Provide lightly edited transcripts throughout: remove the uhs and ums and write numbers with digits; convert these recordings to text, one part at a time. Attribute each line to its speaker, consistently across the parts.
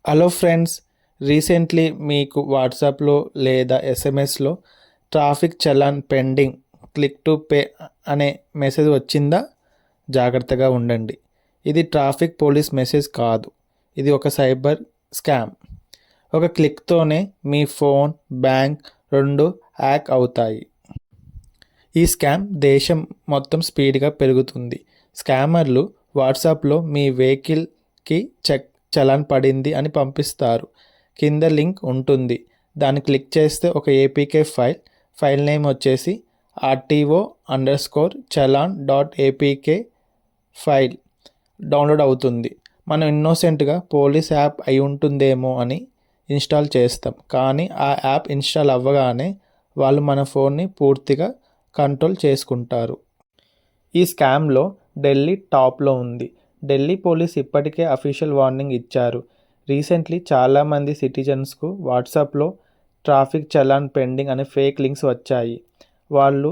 Speaker 1: Hello friends, recently మీకు వాట్సాప్లో లేదా ఎస్ఎంఎస్లో traffic challan pending click to pay అనే మెసేజ్ వచ్చిందా? జాగ్రత్తగా ఉండండి. ఇది ట్రాఫిక్ పోలీస్ మెసేజ్ కాదు, ఇది ఒక సైబర్ స్కామ్. ఒక క్లిక్తోనే మీ ఫోన్, బ్యాంక్ రెండు హ్యాక్ అవుతాయి. ఈ స్కామ్ దేశం మొత్తం స్పీడ్గా పెరుగుతుంది. స్కామర్లు వాట్సాప్లో మీ వెహికల్కి చలాన్ పడింది అని పంపిస్తారు. కింద లింక్ ఉంటుంది, దాన్ని క్లిక్ చేస్తే ఒక ఏపీకే ఫైల్ నేమ్ వచ్చేసి RTO_చలాన్.apk ఫైల్ డౌన్లోడ్ అవుతుంది. మనం ఇన్నోసెంట్గా పోలీస్ యాప్ అయి ఉంటుందేమో అని ఇన్స్టాల్ చేస్తాం, కానీ ఆ యాప్ ఇన్స్టాల్ అవ్వగానే వాళ్ళు మన ఫోన్ని పూర్తిగా కంట్రోల్ చేసుకుంటారు. ఈ స్కామ్లో ఢిల్లీ టాప్లో ఉంది. ఢిల్లీ పోలీస్ ఇప్పటికే అఫీషియల్ వార్నింగ్ ఇచ్చారు. రీసెంట్లీ చాలామంది సిటిజన్స్కు వాట్సాప్లో ట్రాఫిక్ చలాన్ పెండింగ్ అనే ఫేక్ లింక్స్ వచ్చాయి. వాళ్ళు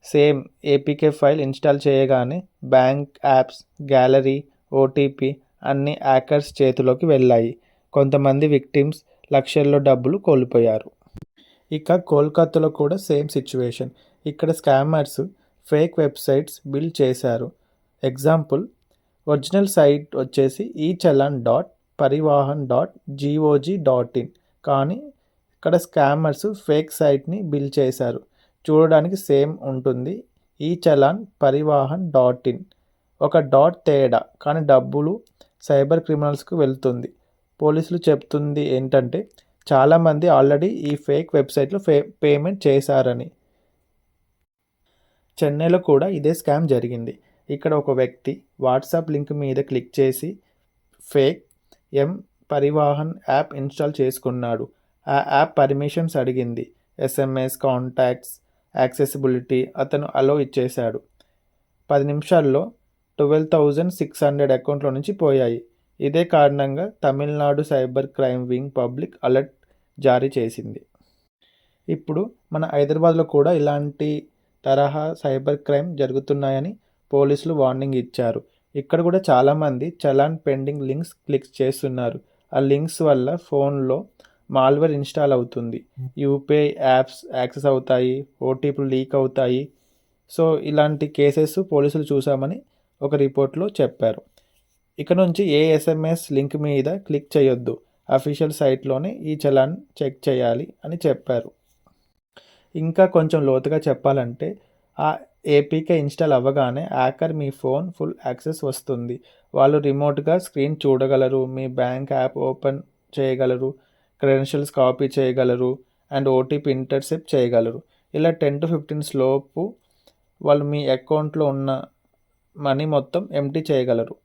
Speaker 1: సేమ్ ఏపీకే ఫైల్ ఇన్స్టాల్ చేయగానే బ్యాంక్ యాప్స్, గ్యాలరీ, ఓటీపీ అన్ని హ్యాకర్స్ చేతిలోకి వెళ్ళాయి. కొంతమంది విక్టిమ్స్ లక్షల్లో డబ్బులు కోల్పోయారు. ఇక కోల్కతాలో కూడా సేమ్ సిచ్యువేషన్. ఇక్కడ స్కామర్స్ ఫేక్ వెబ్సైట్స్ బిల్డ్ చేశారు. ఎగ్జాంపుల్, ఒరిజినల్ సైట్ వచ్చేసి echallan.parivahan.gov.in, కానీ ఇక్కడ స్కామర్స్ ఫేక్ సైట్ని బిల్డ్ చేశారు. చూడడానికి సేమ్ ఉంటుంది, echallan.parivahan.in, ఒక డాట్ తేడా, కానీ డబ్బులు సైబర్ క్రిమినల్స్కు వెళ్తుంది. పోలీసులు చెప్తుంది ఏంటంటే చాలామంది ఆల్రెడీ ఈ ఫేక్ వెబ్సైట్లో పేమెంట్ చేశారని. చెన్నైలో కూడా ఇదే స్కామ్ జరిగింది. ఇక్కడ ఒక వ్యక్తి వాట్సాప్ లింక్ మీద క్లిక్ చేసి ఫేక్ పరివాహన్ యాప్ ఇన్స్టాల్ చేసుకున్నాడు. ఆ యాప్ పర్మిషన్స్ అడిగింది, ఎస్ఎంఎస్, కాంటాక్ట్స్, యాక్సెసిబిలిటీ. అతను అలో ఇచ్చేశాడు. 10 నిమిషాల్లో 12,600 అకౌంట్లో నుంచి పోయాయి. ఇదే కారణంగా Tamil Nadu cyber crime wing public alert జారీ చేసింది. ఇప్పుడు మన హైదరాబాద్లో కూడా ఇలాంటి తరహా సైబర్ క్రైమ్ జరుగుతున్నాయని పోలీసులు వార్నింగ్ ఇచ్చారు. ఇక్కడ కూడా చాలామంది చలాన్ పెండింగ్ లింక్స్ క్లిక్ చేస్తున్నారు. ఆ లింక్స్ వల్ల ఫోన్లో మాల్వేర్ ఇన్స్టాల్ అవుతుంది, యూపీఐ యాప్స్ యాక్సెస్ అవుతాయి, ఓటీపీలు లీక్ అవుతాయి. సో ఇలాంటి కేసెస్ పోలీసులు చూసామని ఒక రిపోర్ట్లో చెప్పారు. ఇక నుంచి ఏ ఎస్ఎంఎస్ లింక్ మీద క్లిక్ చేయొద్దు, అఫీషియల్ సైట్లోనే ఈ చలాన్ చెక్ చేయాలి అని చెప్పారు. ఇంకా కొంచెం లోతుగా చెప్పాలంటే ఆ ఏపీకే ఇన్స్టాల్ అవ్వగానే హ్యాకర్ మీ ఫోన్ ఫుల్ యాక్సెస్ వస్తుంది. వాళ్ళు రిమోట్గా స్క్రీన్ చూడగలరు, మీ బ్యాంక్ యాప్ ఓపెన్ చేయగలరు, క్రెడెన్షియల్స్ కాపీ చేయగలరు అండ్ ఓటీపీ ఇంటర్సెప్ట్ చేయగలరు. ఇలా 10 to 15 లోపు వాళ్ళు మీ అకౌంట్లో ఉన్న మనీ మొత్తం ఎంటీ చేయగలరు.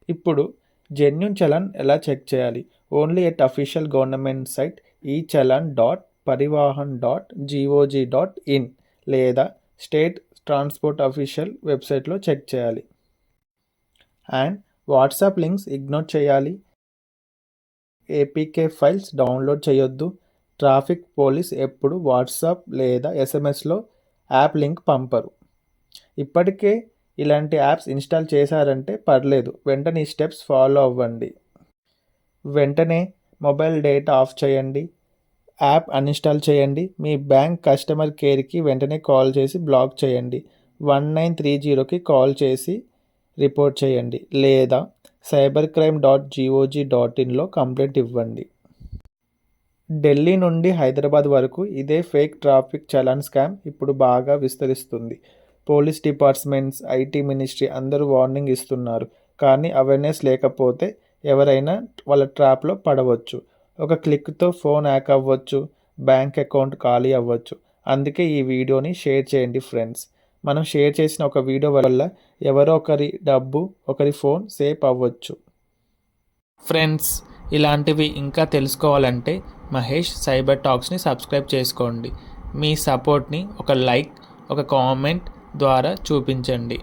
Speaker 1: ఇప్పుడు జెన్యూన్ చలాన్ ఎలా చెక్ చేయాలి? Only at official government site echallan.parivahan.gov.in లేదా స్టేట్ ట్రాన్స్పోర్ట్ అఫీషియల్ వెబ్సైట్లో చెక్ చేయాలి. అండ్ వాట్సాప్ లింక్స్ ఇగ్నోర్ చేయాలి. ఏపీకే ఫైల్స్ డౌన్లోడ్ చేయొద్దు. ట్రాఫిక్ పోలీస్ ఎప్పుడు వాట్సాప్ లేదా ఎస్ఎంఎస్లో యాప్ లింక్ పంపరు. ఇప్పటికే ఇలాంటి యాప్స్ ఇన్స్టాల్ చేశారంటే పర్లేదు, వెంటనే ఈ స్టెప్స్ ఫాలో అవ్వండి. వెంటనే మొబైల్ డేటా ఆఫ్ చేయండి, యాప్ అన్ఇన్స్టాల్ చేయండి, మీ బ్యాంక్ కస్టమర్ కేర్కి వెంటనే కాల్ చేసి బ్లాక్ చేయండి, 1930కి కాల్ చేసి రిపోర్ట్ చేయండి, లేదా cybercrime.gov.inలో కంప్లైంట్ ఇవ్వండి. ఢిల్లీ నుండి హైదరాబాద్ వరకు ఇదే ఫేక్ ట్రాఫిక్ చలాన్ స్కామ్ ఇప్పుడు బాగా విస్తరిస్తుంది. పోలీస్ డిపార్ట్మెంట్స్, ఐటీ మినిస్ట్రీ అందరూ వార్నింగ్ ఇస్తున్నారు, కానీ అవేర్నెస్ లేకపోతే ఎవరైనా వాళ్ళ ట్రాప్లో పడవచ్చు. ఒక క్లిక్తో ఫోన్ హ్యాక్ అవ్వచ్చు, బ్యాంక్ అకౌంట్ ఖాళీ అవ్వచ్చు. అందుకే ఈ వీడియోని షేర్ చేయండి ఫ్రెండ్స్. మనం షేర్ చేసిన ఒక వీడియో వల్ల ఎవరో ఒకరి డబ్బు, ఒకరి ఫోన్ సేఫ్ అవ్వచ్చు. ఫ్రెండ్స్, ఇలాంటివి ఇంకా తెలుసుకోవాలంటే మహేష్ సైబర్ టాక్స్ని సబ్స్క్రైబ్ చేసుకోండి. మీ సపోర్ట్ని ఒక లైక్, ఒక కామెంట్ ద్వారా చూపించండి.